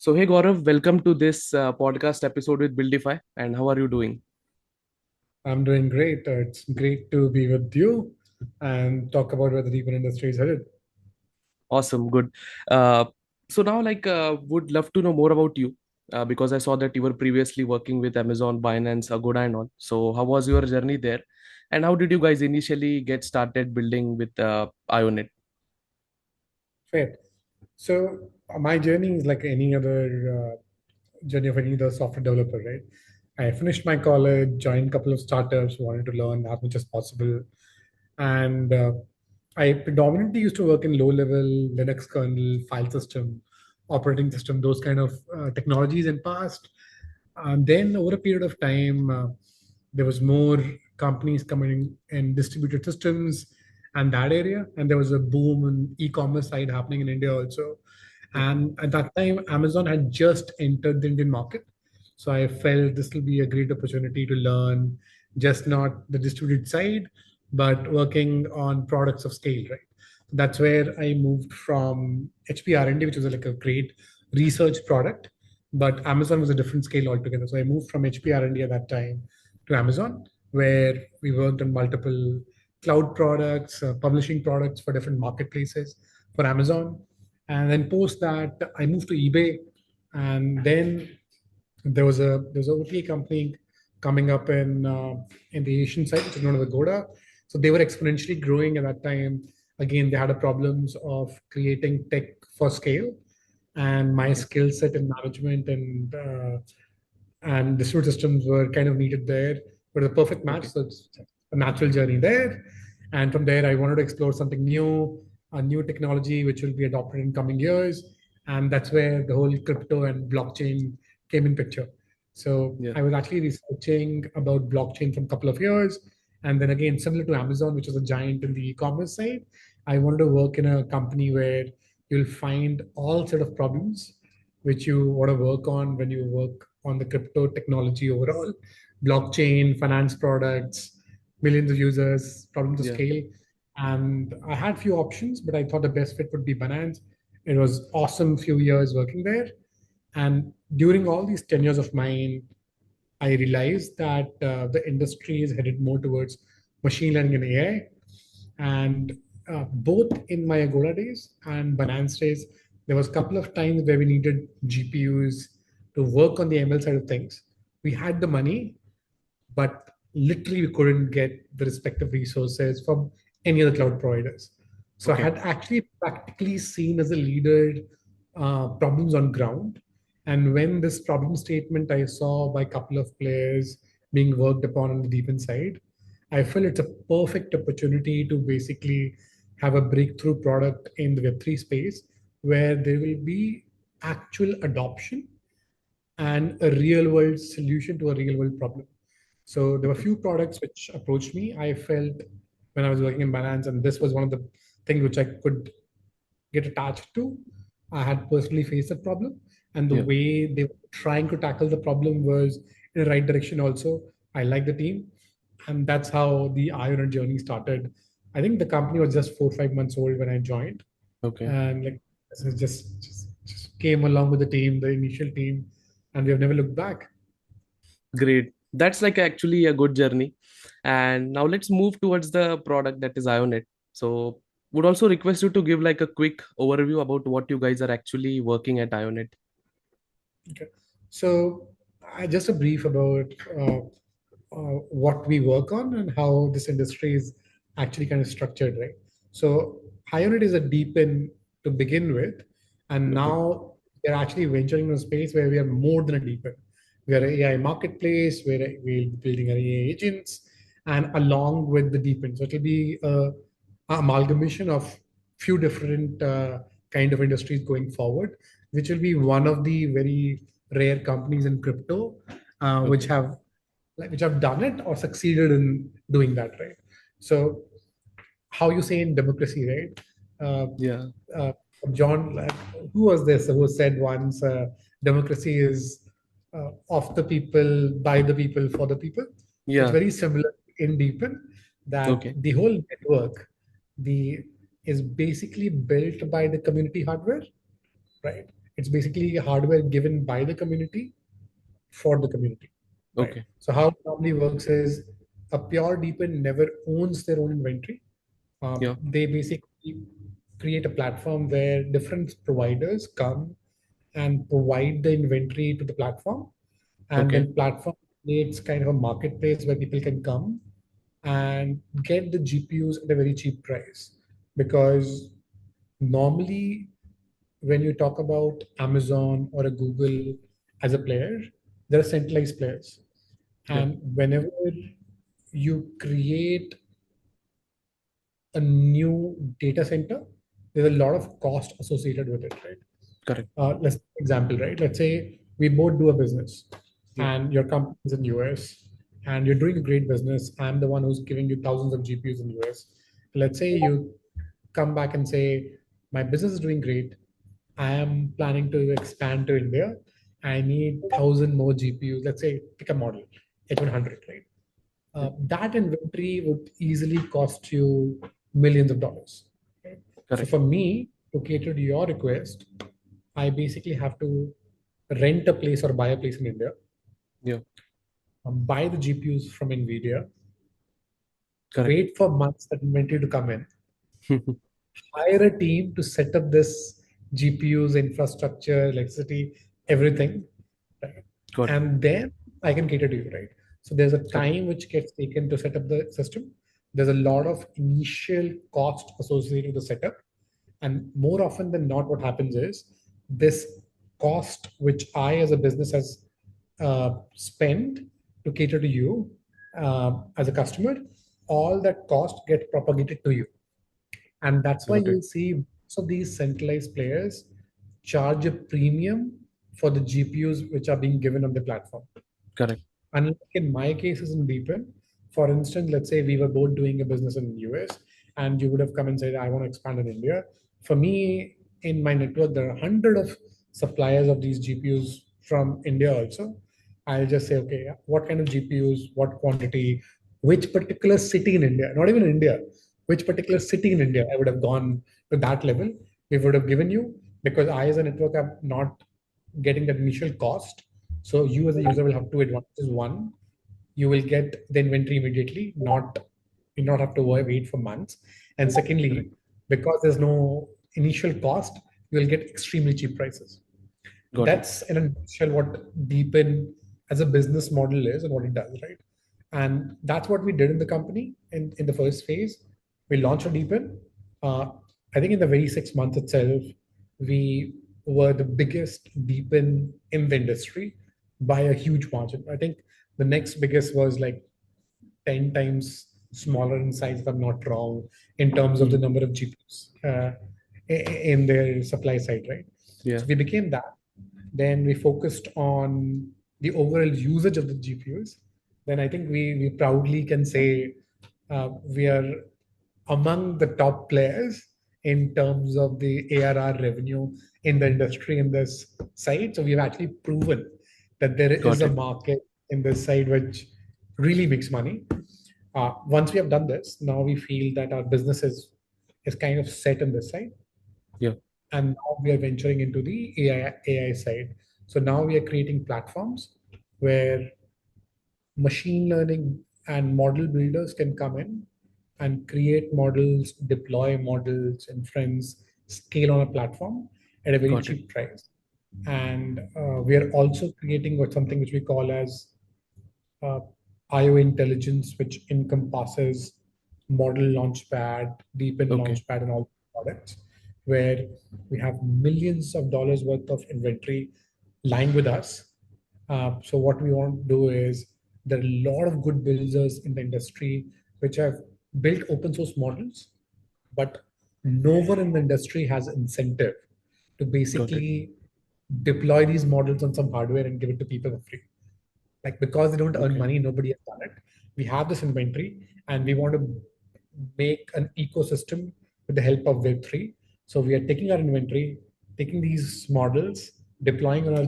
So, hey Gaurav, welcome to this podcast episode with Buildify. And how are you doing? I'm doing great. It's great to be with you and talk about where the deeper industry is headed. Awesome, good. Uh, so now, would love to know more about you because I saw that you were previously working with Amazon, Binance, Agoda, and all. So, how was your journey there? And how did you guys initially get started building with Ionet? Fair. So my journey is like any other journey of any other software developer, right? I finished my college, joined a couple of startups, wanted to learn as much as possible, and I predominantly used to work in low-level Linux kernel, file system, operating system, those kind of technologies in past. And then over a period of time, there was more companies coming in distributed systems and that area, and there was a boom in e-commerce side happening in India also. Okay. And at that time, Amazon had just entered the Indian market, so I felt this will be a great opportunity to learn just not the distributed side, but working on products of scale, right? That's where I moved from HP R&D, which was like a great research product, but Amazon was a different scale altogether. So I moved from HP R&D at that time to Amazon, where we worked on multiple cloud products, publishing products for different marketplaces for Amazon. And then post that, I moved to eBay, and then there was a OTA company coming up in the Asian side, which is known as Agoda. So they were exponentially growing at that time. Again, they had a problems of creating tech for scale, and my Okay. skill set in management and distributed systems were kind of needed there. But a perfect match, Okay. so it's a natural journey there. And from there, I wanted to explore something new, a new technology which will be adopted in coming years. And that's where the whole crypto and blockchain came in picture. So Yeah. I was actually researching about blockchain from a couple of years. And then again, similar to Amazon, which is a giant in the e-commerce side, I wanted to work in a company where you'll find all sort of problems which you want to work on when you work on the crypto technology overall, blockchain, finance products, millions of users, problem to Yeah. scale. And I had few options, but I thought the best fit would be Binance. It was awesome few years working there. And during all these tenures of mine, I realized that the industry is headed more towards machine learning and AI. And both in my Agora days and Binance days, there was a couple of times where we needed GPUs to work on the ML side of things. We had the money, but literally we couldn't get the respective resources from any other cloud providers. So I Okay. had actually practically seen as a leader problems on ground. And when this problem statement I saw by a couple of players being worked upon on the deep inside, I feel it's a perfect opportunity to basically have a breakthrough product in the Web3 space where there will be actual adoption and a real world solution to a real world problem. So there were a Okay. few products which approached me. I felt when I was working in Binance, and this was one of the things which I could get attached to. I had personally faced that problem, and the Yeah. way they were trying to tackle the problem was in the right direction. Also, I like the team, and that's how the Ionet journey started. I think the company was just 4 or 5 months old when I joined, Okay. and like this is just came along with the team, the initial team, and we have never looked back. Great. That's like actually a good journey. And now let's move towards the product that is Ionet. So would also request you to give like a quick overview about what you guys are actually working at Ionet. Okay. So, just a brief about what we work on and how this industry is actually kind of structured, right? So, Hyonet is a deepen to begin with, and Okay. now we're actually venturing in a space where we are more than a deepen. We are an AI marketplace where we'll be building our AI agents, and along with the deepen. So, it'll be a amalgamation of few different kind of industries going forward, which will be one of the very rare companies in crypto which Okay. have done it or succeeded in doing that, right? So how you say in democracy, right? Uh, Yeah. uh, John, like, who was this who said once, democracy is of the people, by the people, for the people? It's Yeah. very similar in Deepen that Okay. the whole network, the is basically built by the community hardware, right? It's basically hardware given by the community for the community, right? Okay. So how it normally works is a pure DeepIn never owns their own inventory. Yeah. They basically create a platform where different providers come and provide the inventory to the platform, and Okay. then platform creates kind of a marketplace where people can come and get the GPUs at a very cheap price. Because normally when you talk about Amazon or a Google as a player, they're centralized players. Yeah. And whenever you create a new data center, there's a lot of cost associated with it, right? Correct. Let's example, right? Let's say we both do a business, Yeah. and your company is in US, and you're doing a great business. I'm the one who's giving you thousands of GPUs in US. Let's say you come back and say, my business is doing great. I am planning to expand to India. I need 1,000 more GPUs. Let's say pick a model, H100, right? Yeah. That inventory would easily cost you millions of dollars. Okay? So Correct. for me to cater to your request, I basically have to rent a place or buy a place in India, Yeah. buy the GPUs from NVIDIA, Correct. wait for months that inventory to come in, hire a team to set up this GPUs, infrastructure, electricity, everything, right? Got it. And then I can cater to you, right? So there's a Correct. time which gets taken to set up the system. There's a lot of initial cost associated with the setup. And more often than not, what happens is this cost, which I as a business has spent to cater to you as a customer, all that cost get propagated to you. And that's why Got it. you'll see most of these centralized players charge a premium for the GPUs which are being given on the platform. Correct. Unlike in my cases in Deepin, for instance, let's say we were both doing a business in the US and you would have come and said, I want to expand in India. For me, in my network, there are 100 of suppliers of these GPUs from India also. I'll just say, okay, what kind of GPUs, what quantity, which particular city in India, not even India, which particular city in India I would have gone to that level, we would have given you, because I as a network am not getting that initial cost. So you as a user will have two advantages. One, you will get the inventory immediately, not you not have to wait for months. And Correct. secondly, because there's no initial cost, you will get extremely cheap prices. Got it. That's in a nutshell what Deepin as a business model is and what it does, right? And that's what we did in the company in the first phase. We launched a Deepin. Uh, I think in the very 6 months itself, we were the biggest Deepin in the industry by a huge margin. I think the next biggest was like 10 times smaller in size, if I'm not wrong, in terms of the Mm. number of GPUs in their supply side, right? Yeah. So we became that. Then we focused on the overall usage of the GPUs. Then I think we proudly can say we are among the top players in terms of the ARR revenue in the industry in this side. So we've actually proven that there is Got a it. market in this side which really makes money. Once we have done this, now we feel that our business is kind of set on this side, Yeah. and now we are venturing into the AI side. So now we are creating platforms where machine learning and model builders can come in and create models, deploy models, inference, scale on a platform at a very Got it. cheap price. And we are also creating something which we call as uh, IO intelligence, which encompasses Model Launchpad, Deepin Okay. Launchpad, and all products, where we have millions of dollars worth of inventory lying with us. So what we want to do is there are a lot of good builders in the industry which have built open source models, but no one in the industry has incentive to Got it. basically deploy these models on some hardware and give it to people for free. Like because they don't earn Okay. money, nobody has done it. We have this inventory and we want to make an ecosystem with the help of Web3. So we are taking our inventory, taking these models, deploying on our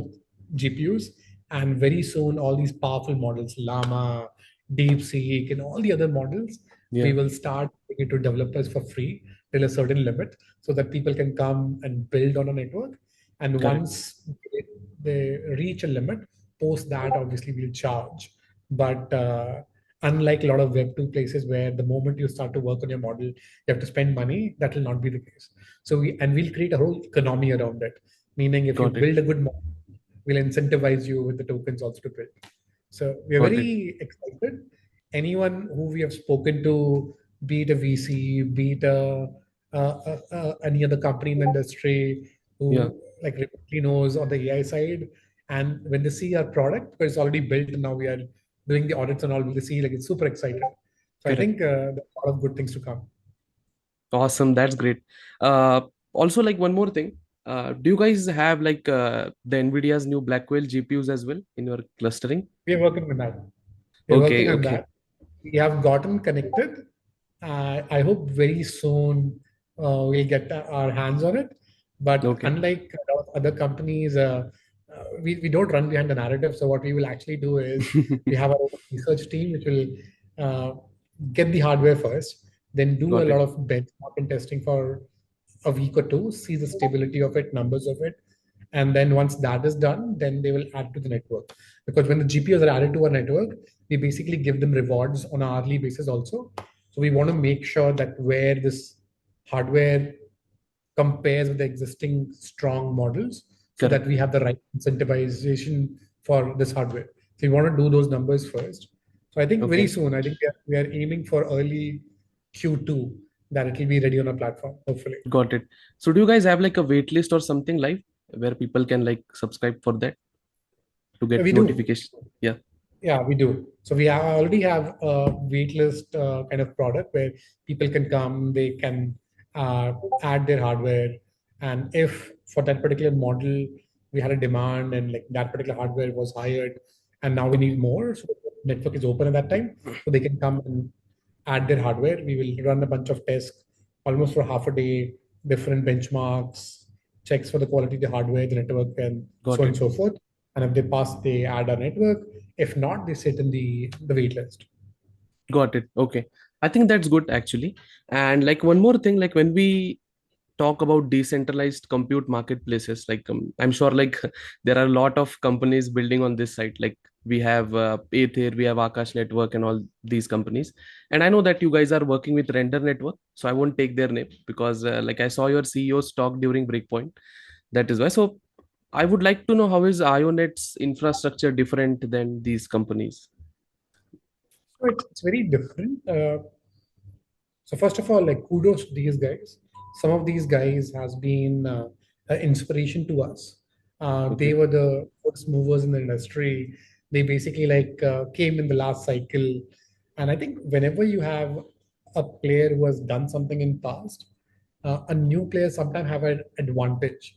GPUs, and very soon all these powerful models, Llama, Deepseek, and all the other models, we Yeah. will start giving it to developers for free till a certain limit so that people can come and build on a network. And Correct. once they reach a limit, post that, obviously we'll charge. But unlike a lot of Web 2 places where the moment you start to work on your model, you have to spend money, that will not be the case. We'll create a whole economy around it. Meaning, if you Got it. build a good model, we'll incentivize you with the tokens also to build. So we are Got it. very excited. Anyone who we have spoken to, be it a VC, be it any other company in the industry Yeah. who like remotely knows on the AI side, and when they see our product, because it's already built and now we are doing the audits and all, they see like it's super excited. So I Correct. think there's a lot of good things to come. Awesome. That's great. Uh, Also, like one more thing. Do you guys have like the NVIDIA's new Blackwell GPUs as well in your clustering? We are working on that. We're working Okay. on Okay. that. We have gotten connected. I hope very soon we'll get our hands on it. But Okay. unlike a lot of other companies, we don't run behind the narrative. So what we will actually do is we have our own research team which will uh, get the hardware first, then do a Got lot it. of benchmarking testing for a week or two, see the stability of it, numbers of it, and then once that is done, then they will add to the network. Because when the GPUs are added to our network, we basically give them rewards on an hourly basis also. So we want to make sure that where this hardware compares with the existing strong models, so that Correct. we have the right incentivization for this hardware. So we want to do those numbers first. So I think very Okay. soon, I think we are aiming for early Q2 that it will be ready on our platform, hopefully. Got it. So do you guys have like a wait list or something live where people can like subscribe for that to get We do. notification? Yeah. Yeah, we do. So already have a waitlist kind of product where people can come, they can uh, add their hardware, and if for that particular model we had a demand and like that particular hardware was hired, and now we need more, so the network is open at that time, so they can come and add their hardware. We will run a bunch of tests, almost for half a day, different benchmarks, checks for the quality of the hardware, the network, and so Got on and it. so forth. And if they pass, they add our network. If not, they sit in the wait list. Got it. Okay. I think that's good actually. And like one more thing, like when we talk about decentralized compute marketplaces, like I'm sure like there are a lot of companies building on this site. Like we have Aether, we have Akash Network and all these companies. And I know that you guys are working with Render Network, so I won't take their name because like I saw your CEO's talk during Breakpoint. That is why. So I would like to know how is IONet's infrastructure different than these companies? So it's very different. So first of all, like kudos to these guys. Some of these guys has been an inspiration to us. They Okay. were the first movers in the industry. They basically like came in the last cycle, and I think whenever you have a player who has done something in past, a new player sometimes have an advantage.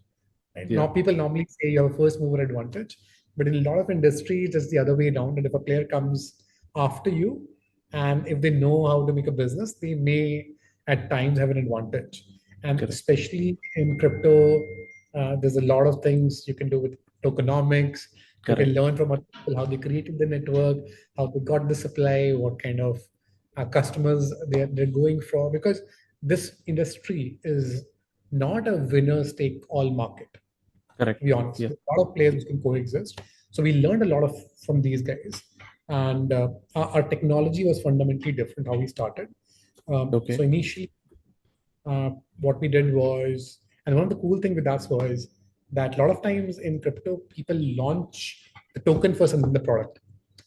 Right? Now Yeah. people normally say you have a first mover advantage, but in a lot of industries, it's the other way around. And if a player comes after you, and if they know how to make a business, they may at times have an advantage. And Correct. especially in crypto, there's a lot of things you can do with tokenomics. You can Correct. learn from other people how they created the network, how they got the supply, what kind of customers they're going for. Because this industry is not a winners take all market, to Correct. be honest. Yeah. There's a lot of players which can coexist. So we learned a lot of from these guys, and our technology was fundamentally different how we started. So Okay. initially, what we did was, and one of the cool thing with us was that a lot of times in crypto, people launch the token first and then the product.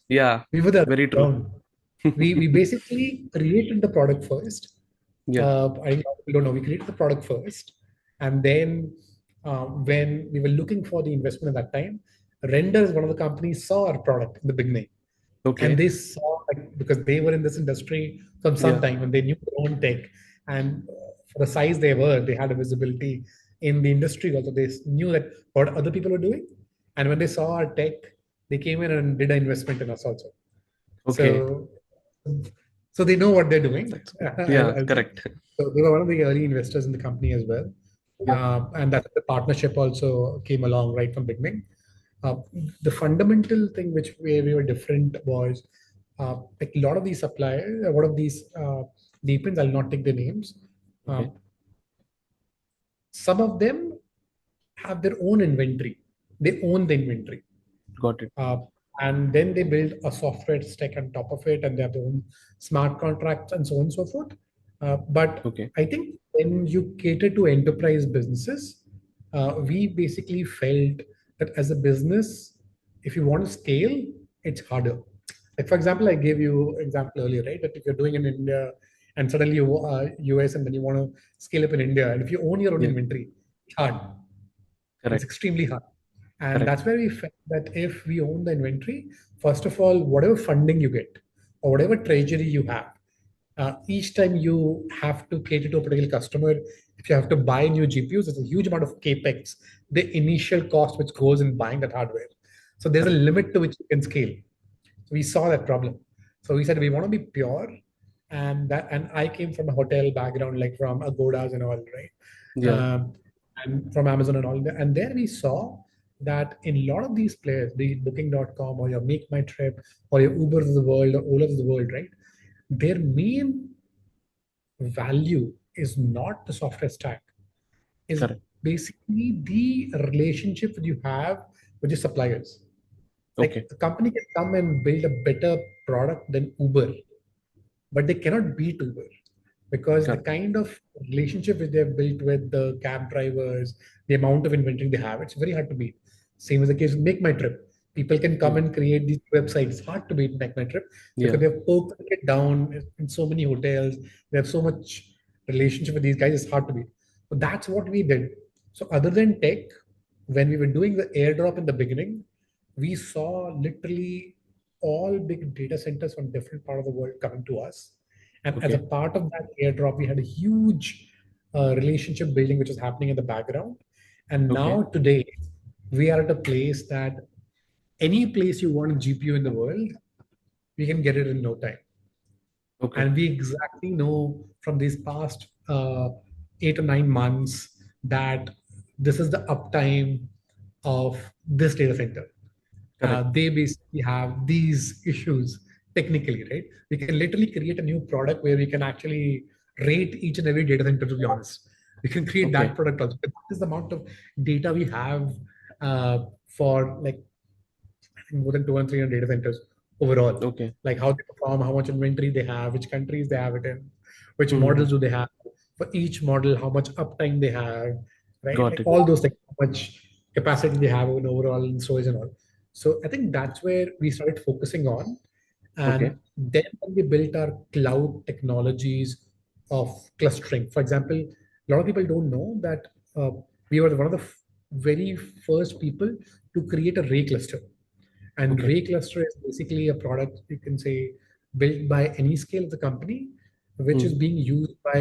Yeah. We were the other Very way true. around. We basically created the product first. Yeah. I think a lot of people don't know. We created the product first, and then when we were looking for the investment at that time, Renders, one of the companies, saw our product in the beginning, and Okay. they saw like because they were in this industry from some Yeah. time and they knew their own tech, and for the size they were, they had a visibility in the industry. Also, they knew that what other people were doing, and when they saw our tech, they came in and did an investment in us also. Okay. So, so they know what they're doing. That's good. Yeah. I'll say. Correct. So they were one of the early investors in the company as well, Yeah. and that the partnership also came along right from beginning. Uh, the fundamental thing which we were different was like a lot of these suppliers, a lot of these deepens. I'll not take the names. Okay. Um, some of them have their own inventory. They own the inventory. Got it. Uh, and then they build a software stack on top of it, and they have their own smart contracts and so on and so forth. But Okay. I think when you cater to enterprise businesses, we basically felt that as a business, if you want to scale, it's harder. Like for example, I gave you example earlier, right? That if you're doing in India and suddenly you US and then you want to scale up in India, and if you own your own Yeah. inventory, it's hard. It's Correct. extremely hard. And Correct. that's where we felt that if we own the inventory, first of all, whatever funding you get or whatever treasury you have, each time you have to cater to a particular customer, if you have to buy new GPUs, there's a huge amount of capex, the initial cost which goes in buying that hardware. So there's a Correct. limit to which you can scale. So we saw that problem. So we said we want to be pure, and I came from a hotel background, like from Agodas and all, right? Yeah. And from Amazon and all. And there we saw that in a lot of these players, be it Booking.com or your Make My Trip or your Ubers of the world or Olas of the world, right? Their main value is not the software stack, is Correct. basically the relationship that you have with your suppliers. Like Okay. a company can come and build a better product than Uber, but they cannot beat Uber because the Correct. kind of relationship which they've built with the cab drivers, the amount of inventory they have, it's very hard to beat. Same as the case with Make My Trip. People can come Hmm. and create these websites. It's hard to beat Make My Trip because Yeah. they've poked it down in so many hotels. They have so much relationship with these guys. It's hard to beat. So that's what we did. So other than tech, when we were doing the airdrop in the beginning, we saw literally all big data centers from different part of the world coming to us. And as a Okay. part of that airdrop, we had a huge relationship building which was happening in the background. And Okay. now today, we are at a place that any place you want a GPU in the world, we can get it in no time. Okay. And we exactly know from these past 8 or 9 months that this is the uptime of this data center. Correct. They basically have these issues technically, right? We can literally create a new product where we can actually rate each and every data center, to be honest. We can create that Okay. product also. But that is the amount of data we have for like I think more than 200 300 data centers overall. Okay. Like how they perform, how much inventory they have, which countries they have it in, which Hmm. models do they have for each model, how much uptime they have, right? Got Like it. all those things, how much capacity they have in overall and storage and all. So I think that's where we started focusing on. Okay. And then when we built our cloud technologies of clustering, for example, a lot of people don't know that we were one of the very first people to create a ray cluster. And Okay. Ray Cluster is basically a product you can say built by any scale of the company, which is Hmm. being used by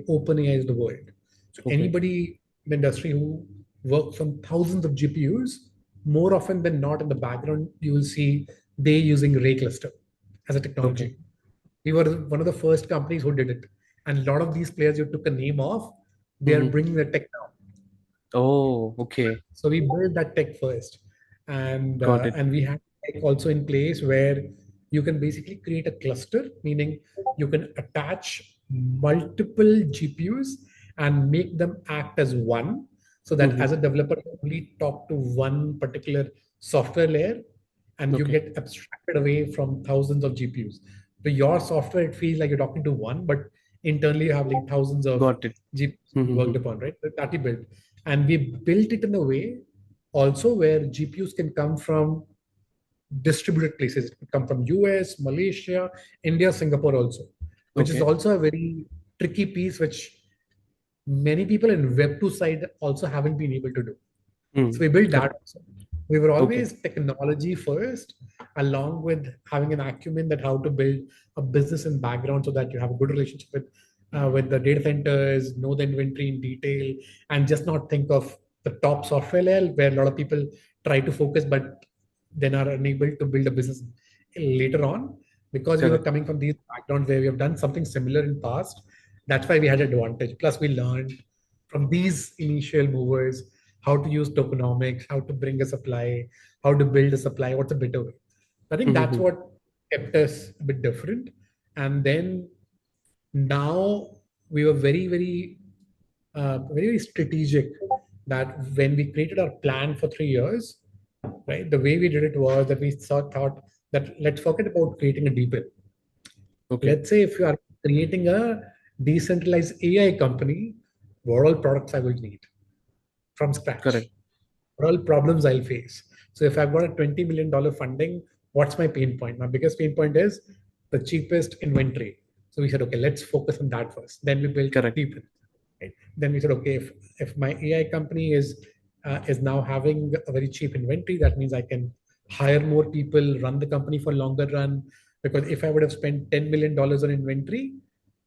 OpenAI of the world. So Okay. anybody in the industry who works on thousands of GPUs, more often than not in the background, you will see they using Ray Cluster as a Okay. technology. We were one of the first companies who did it. And a lot of these players you took a name of, they are Hmm. bringing the tech now. Oh, okay. So we built that tech first, Got it. and we had tech also in place where you can basically create a cluster, meaning you can attach multiple GPUs and make them act as one, so that Hmm. as a developer you only talk to one particular software layer, and you Okay. get abstracted away from thousands of GPUs. So your software, it feels like you're talking to one, but internally you have like thousands of Got it. GPUs being Hmm. worked upon, right? That we built. And we built it in a way also where GPUs can come from distributed places. It could come from US, Malaysia, India, Singapore also, which is Okay. also a very tricky piece, which many people in Web2 side also haven't been able to do. So Hmm. we built that Correct. also. We were Okay. always technology first, along with having an acumen that how to build a business in background so that you have a good relationship with the data centers, know the inventory in detail, and just not think of the top software layer where a lot of people try to focus, but then are unable to build a business later on because we were Correct. coming from these backgrounds where we have done something similar in past. That's why we had advantage. Plus, we learned from these initial movers how to use tokenomics, how to bring a supply, how to build a supply, what's a better way. I think that's Hmm. what kept us a bit different. And then now we were very, very strategic that when we created our plan for 3 years, right, the way we did it was that we thought that let's forget about creating a DeepL. Okay. Let's say if you are creating a decentralized AI company, what all products I will need from scratch? Correct. What all problems I'll face? So if I've got a $20 million funding, what's my pain point? My biggest pain point is the cheapest inventory. So we said, okay, let's focus on that first. Then we built Correct. deepen. Right? Then we said, okay, if my AI company is now having a very cheap inventory, that means I can hire more people, run the company for longer run. Because if I would have spent $10 million on inventory,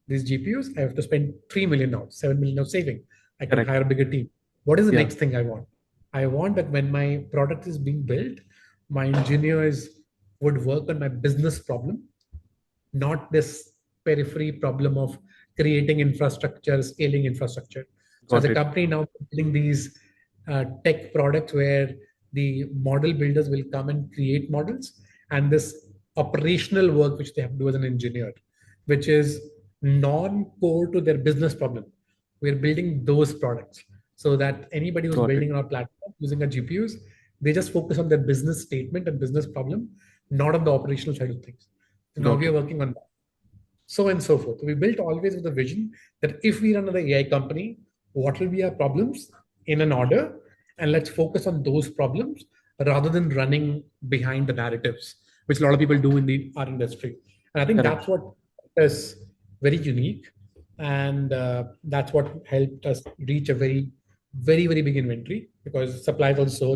these GPUs, I have to spend 3 million now, 7 million now saving. I can Correct. hire a bigger team. What is the Yeah. next thing I want? I want that when my product is being built, my engineers would work on my business problem, not this periphery problem of creating infrastructure, scaling infrastructure. So as Got a it. company now building these tech products where the model builders will come and create models, and this operational work which they have to do as an engineer, which is non-core to their business problem. We're building those products so that anybody who's Got it. building on our platform using our GPUs, they just focus on their business statement and business problem, not on the operational side of things. So now Got we are it. working on that, so and so forth. So we built always with the vision that if we run another AI company, what will be our problems in an order, and let's focus on those problems rather than running behind the narratives, which a lot of people do in the our industry. And I think Correct. that's what is very unique, and that's what helped us reach a very big inventory, because suppliers also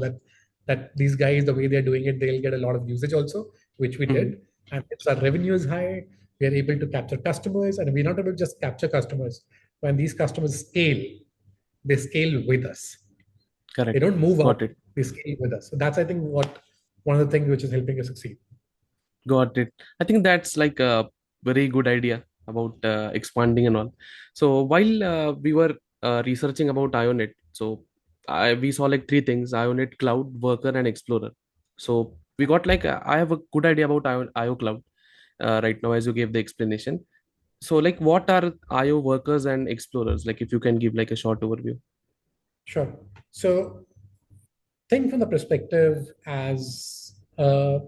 that these guys, the way they're doing it, they'll get a lot of usage also, which we Mhm. did. And if our revenue is high, we are able to capture customers, and we're not able to just capture customers. When these customers scale, they scale with us. They Correct. don't move out, Got it. they scale with us. So that's, I think, what one of the things which is helping us succeed. Got it. I think that's like a very good idea about expanding and all. So while we were researching about IONET, so we saw like three things: IONET, Cloud, Worker, and Explorer. So we got like I have a good idea about IO Cloud right now as you gave the explanation. So like, what are IO workers and explorers? Like, if you can give like a short overview. Sure. So think from the perspective as a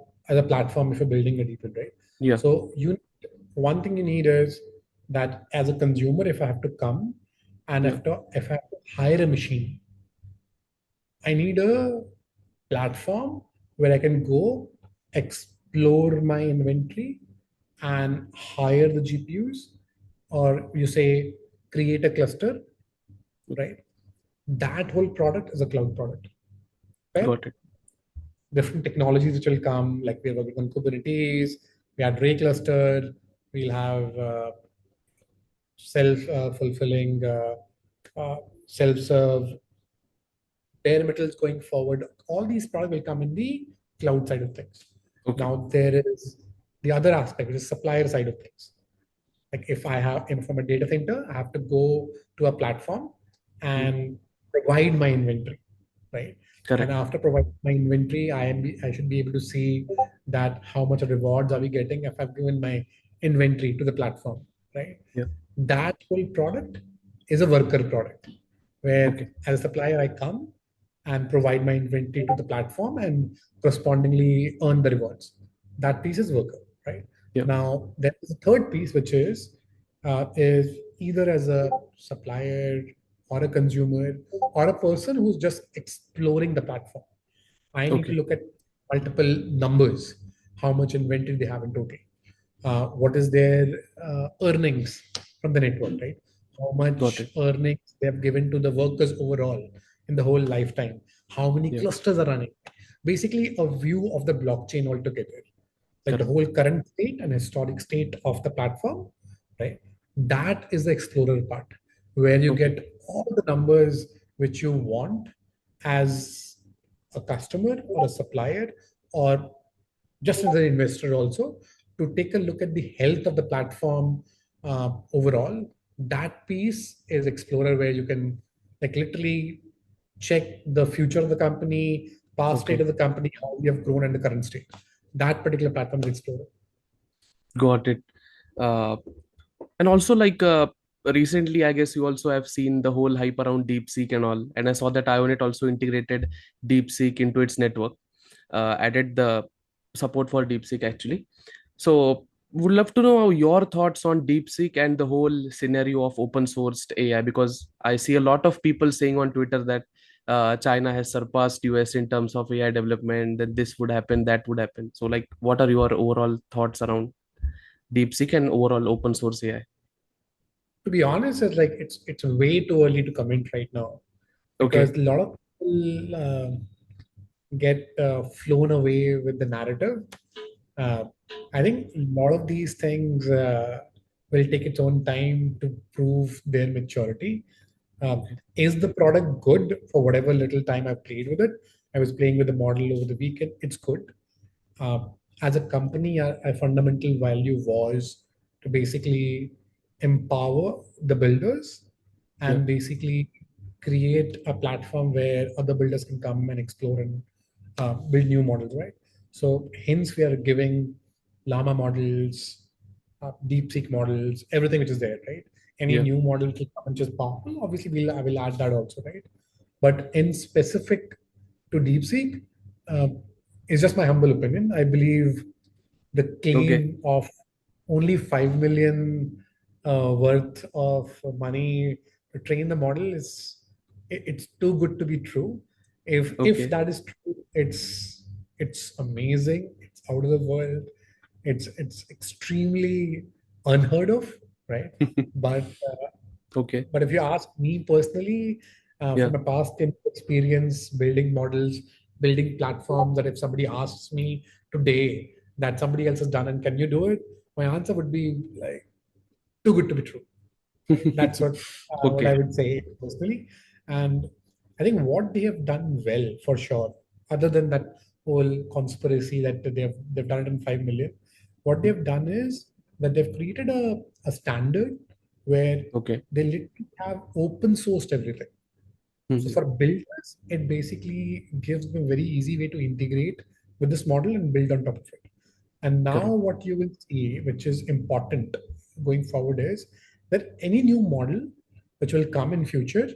platform if you're building a DeepL, right? Yeah. So you one thing you need is that as a consumer, if I have to come and Yeah. if I have to hire a machine, I need a platform where I can go explore my inventory and hire the GPUs, or you say create a cluster, Okay. right? That whole product is a cloud product. Okay? Got it. Different technologies which will come, like we're working on Kubernetes, we have Ray cluster, we'll have self-fulfilling, uh, self-serve, bare metals going forward. All these products will come in the cloud side of things. Okay. Now there is the other aspect, which is supplier side of things. Like if from a data center, I have to go to a platform Mm. and provide my inventory, right? And Correct. after providing my inventory, I should be able to see that how much of rewards are we getting if I've given my inventory to the platform, right? Yeah. That whole product is a worker product, where Okay. as a supplier I come and provide my inventory to the platform and correspondingly earn the rewards. That piece is worker, right? Yeah. Now there is a third piece, which is either as a supplier or a consumer or a person who's just exploring the platform. I need to Okay. look at multiple numbers, how much inventory they have in total, what is their earnings from the network, right? How Got much it. earnings they have given to the workers overall in the whole lifetime, how many Yeah. clusters are running. Basically, a view of the blockchain altogether, like the Correct. whole current state and historic state of the platform, right? That is the explorer part, where you Okay. get all the numbers which you want as a customer or a supplier, or just as an investor also, to take a look at the health of the platform overall. That piece is explorer, where you can like literally check the future of the company, past state of Okay. the company, how we have grown, and the current state. That particular platform is explorer. Got it. Uh, and also like recently, I guess you also have seen the whole hype around DeepSeek and all, and I saw that Ionet also integrated DeepSeek into its network, added the support for DeepSeek actually. So, would love to know your thoughts on DeepSeek and the whole scenario of open sourced AI, because I see a lot of people saying on Twitter that China has surpassed US in terms of AI development, that this would happen, that would happen. So, like, what are your overall thoughts around DeepSeek and overall open source AI? To be honest, it's way too early to comment right now because Okay, a lot of people get flown away with the narrative. Uh, I think a lot of these things will take its own time to prove their maturity. okay, Is the product good for whatever little time I played with it? I was playing with the model over the weekend. It's good. Uh, as a company, our fundamental value was to basically empower the builders yeah, and basically create a platform where other builders can come and explore and build new models, right? So, hence, we are giving Llama models, DeepSeek models, everything which is there, right? Any yeah, new model to come and just pop, well, obviously, I will add that also, right? But in specific to DeepSeek, uh, it's just my humble opinion. I believe the okay, claim of only 5 million worth of money to train the model it's too good to be true. If okay, that is true, it's amazing. It's out of the world. It's extremely unheard of, right? But okay, but if you ask me personally, yeah, from my past experience building models, building platforms, that if somebody asks me today that somebody else has done and can you do it, my answer would be like too good to be true. Right? That's what I okay, would say personally. And I think what they have done well for sure, other than that whole conspiracy that they've done it in 5 million, what they've done is that they've created a standard where okay, they literally have open sourced everything. So mhm, for builders, it basically gives them a very easy way to integrate with this model and build on top of it. And now correct, what you will see, which is important going forward, is that any new model which will come in future,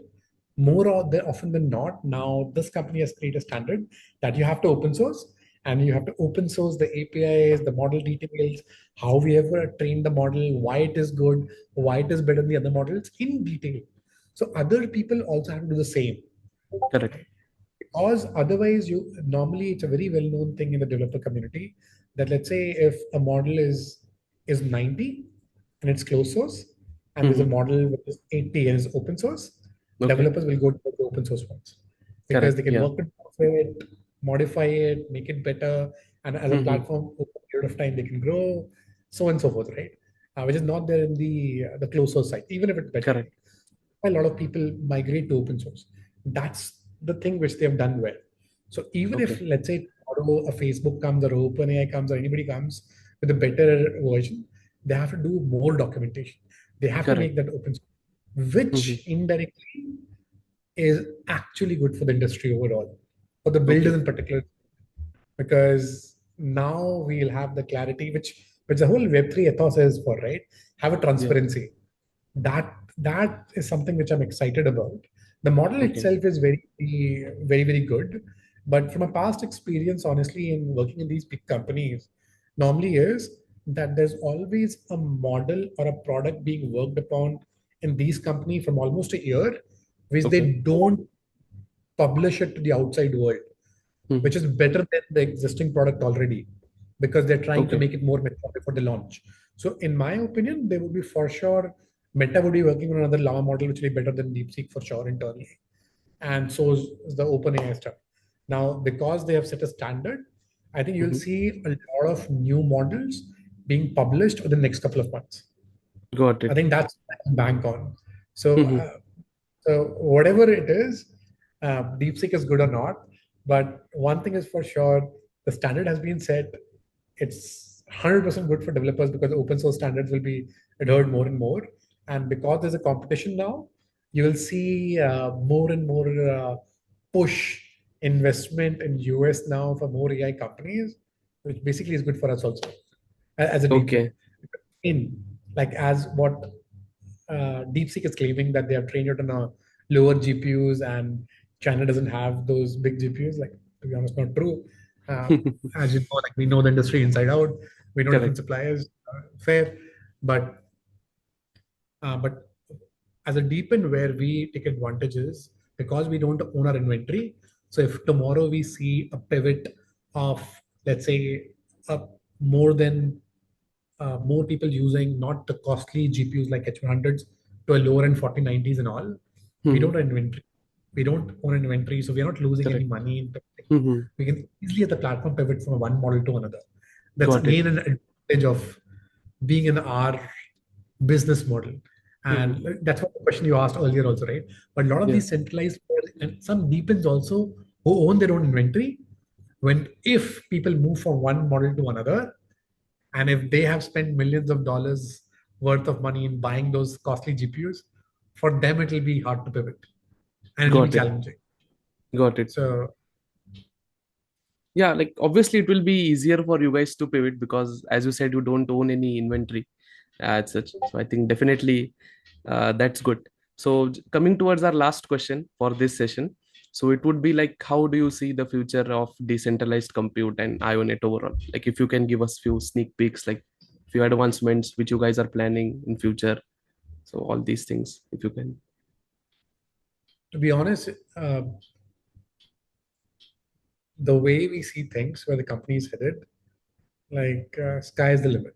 often than not, now this company has created a standard that you have to open source and you have to open source the APIs, the model details, how we ever trained the model, why it is good, why it is better than the other models in detail. So other people also have to do the same, correct, right? Because otherwise you normally it's a very well known thing in the developer community that let's say if a model is 90 and it's closed source and there's a mhm, model which is 80 and is open source, okay, developers will go to the open source ones because they correct, can yeah, work with it, modify it, make it better, and as a mhm, platform over a period of time they can grow, so on and so forth, right? Which is not there in the closed source side, even if it's better, correct, right? A lot of people migrate to open source. That's the thing which they've done well. So even if okay, let's say tomorrow a Facebook comes or OpenAI comes or anybody comes with a better version, they have to do more documentation. They have to make correct, that open source, mhm, which indirectly is actually good for the industry overall, for the builders okay, in particular, because now we'll have the clarity which the whole Web3 ethos is for, right? Have a yeah, transparency. That is something which I'm excited about. The model okay, itself is very good, but from a past experience, honestly, in working in these big companies, normally is that there's always a model or a product being worked upon in these companies from almost a year, which they okay, don't publish it to the outside world, which mhm, is better than the existing product already because they're trying to okay, make it more mature before they launch. So, in my opinion, they would be for sure. Meta would be working on another Llama model, which will be better than DeepSeek for sure internally, and so is the OpenAI stuff. Now, because they have set a standard, I think you'll mhm, see a lot of new models being published within the next couple of months. got I it, think that's what I bank on. So, mhm, so whatever it is, DeepSeek is good or not. But one thing is for sure, the standard has been set. It's 100% good for developers because the open source standards will be adhered more and more. And because there's a competition now, you will see more and more push investment in US now for more AI companies, which basically is good for us also as a deep tech. okay, In like as what DeepSeek is claiming that they have trained it on a lower GPUs and China doesn't have those big GPUs. Like, to be honest, not true. Uh, as you know, like we know the industry inside out. We know different Correct. suppliers. Fair, but but as a deepen where we take advantages because we don't own our inventory. So if tomorrow we see a pivot of, let's say, a more than more people using not the costly GPUs like H100s to a lower end 4090s and all, we Mhm. don't own inventory. We don't own inventory, so we are not losing any Correct. money. Mhm. We can easily at the platform pivot from one model to another. That's Got it. again an advantage of being in our business model. Mhm. And that's what the question you asked earlier also, right? But a lot of Yeah. these centralized players and some deepens also who own their own inventory. When if people move from one model to another, and if they have spent millions of dollars worth of money in buying those costly GPUs, for them it will be hard to pivot and it will be Got it. challenging. Got it. So Yeah, like obviously it will be easier for you guys to pivot because as you said, you don't own any inventory as such. So I think definitely that's good. So coming towards our last question for this session. So it would be like, how do you see the future of decentralized compute and IONET overall? Like if you can give us few sneak peeks, like few advancements which you guys are planning in future. So all these things, if you can. to be honest, the way we see things, where the company is headed, like sky is the limit.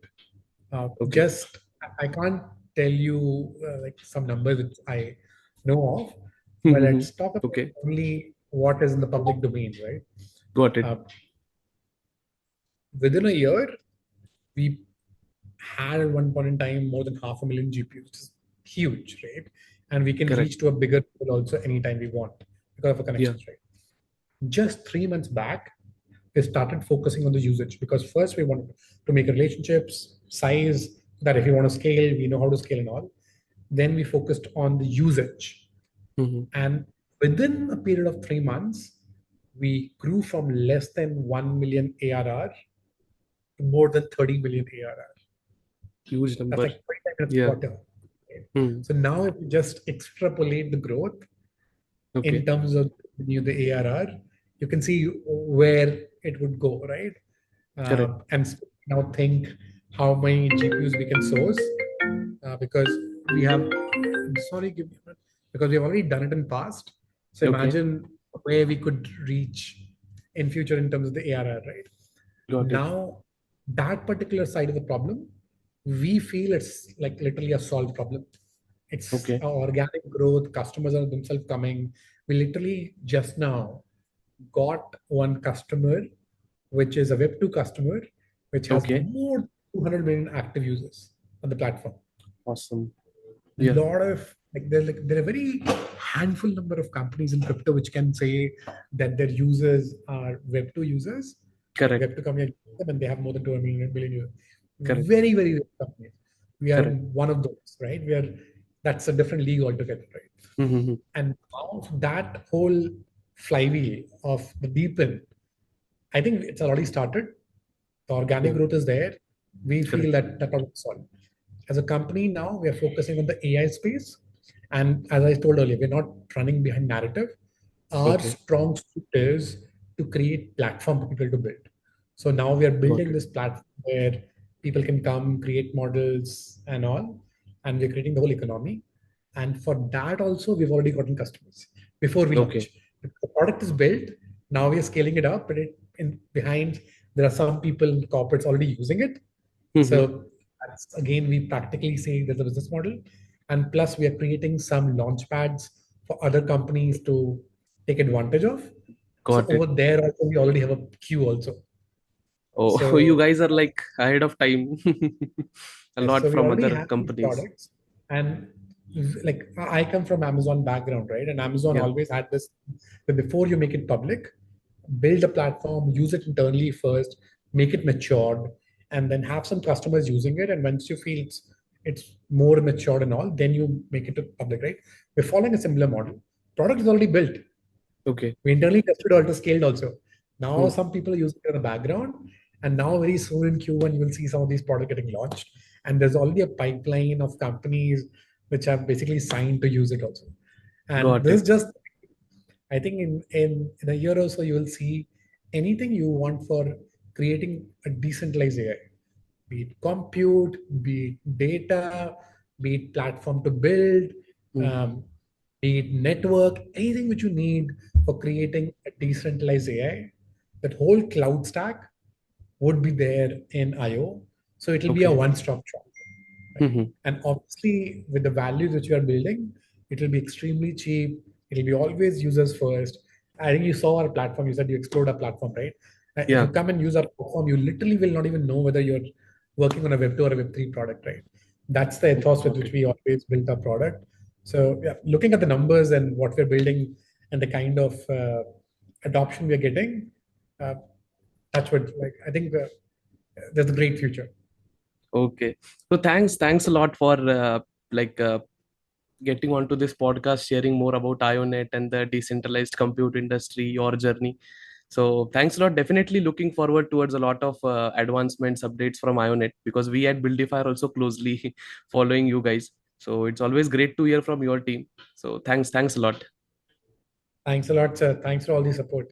Okay. Just I can't tell you like some numbers that I know of, but let's talk about Okay. only what is in the public domain, right? Got it. Uh, Within a year, we had at one point in time more than 500,000 GPUs, which is huge, right? And we can reach Correct. to a bigger level also anytime we want because of our Yeah. connections, right? Just 3 months back, we started focusing on the usage because first we wanted to make relationships, size, that if we want to scale, we know how to scale and all. Then we focused on the usage. Mhm. And within a period of 3 months, we grew from less than 1 million ARR to more than 30 million ARR. Huge That's number. like 25 minutes a Yeah. quarter. Hmm. So now if you just extrapolate the growth in Okay. terms of the ARR, you can see where it would go, right? Correct. And now think how many GPUs we can source because we have, sorry, give me a minute, because we've already done it in past. So Okay. imagine where we could reach in future in terms of the ARR, right? Got it. Now, that particular side of the problem, we feel it's like literally a solved problem. It's Okay. organic growth, customers are themselves coming. We literally just now got one customer, which is a Web2 customer, which has Okay. more than 200 million active users on the platform. Awesome. A Yeah. lot of like there are very handful number of companies in crypto which can say that their users are Web2 users, like Correct. Web2 company and they have more than 200 million users. Correct. Very, very rare companies. We are Correct. in one of those, right? We are That's a different league altogether, right? Mm-hmm. And now that whole flywheel of the deepen, I think it's already started. The organic Yeah. growth is there. We feel Correct. that problem is solved. As a company now, we are focusing on the AI space. And as I told earlier, we're not running behind narrative. Our Okay. strong suit is to create platform for people to build. So now we are Got building it. this platform where people can come, create models and all, and we're creating the whole economy. And for that also, we've already gotten customers before we Okay. launch. The product is built. Now we are scaling it up, but in behind there are some people in corporates already using it. Mm-hmm. So that's, again, we practically say there's a business model. And plus, we are creating some launch pads for other companies to take advantage of. So Got over it. there, also, we already have a queue also. Oh, you So guys are like ahead of time. A yes, lot so we from already other have these companies. products, and like I come from Amazon background, right? And Amazon Yeah. always had this that before you make it public, build a platform, use it internally first, make it matured, and then have some customers using it. And once you feel it's more matured and all, then you make it to public, right? We're following a similar model. Product is already built. Okay. We internally tested also scaled also. Now Hmm. some people are using it in the background, and now very soon in Q1 you will see some of these products getting launched. And there's already a pipeline of companies. which have basically signed to use it also. And Got this is it. just, I think in a year or so, you will see anything you want for creating a decentralized AI, be it compute, be it data, be it platform to build, Mhm. um, be it network, anything which you need for creating a decentralized AI, that whole cloud stack would be there in IO. So it'll be a Okay. one-stop shop, right? Mhm. And obviously, with the values that you are building, it will be extremely cheap. It'll be always users first. I think you saw our platform. You said you explored our platform, right? If you Yeah. come and use our platform, you literally will not even know whether you're working on a Web 2 or a Web 3 product, right? That's the ethos with Got which it. we always built our product. So, yeah, looking at the numbers and what we're building and the kind of adoption we're getting, uh, that's what, like, I think there's a great future. Okay. So thanks a lot for like getting onto this podcast, sharing more about IONET and the decentralized compute industry, your journey. So thanks a lot. Definitely looking forward towards a lot of advancements, updates from IONET, because we at Buildify are also closely following you guys. So it's always great to hear from your team. So thanks a lot. Thanks a lot, sir. Thanks for all the support.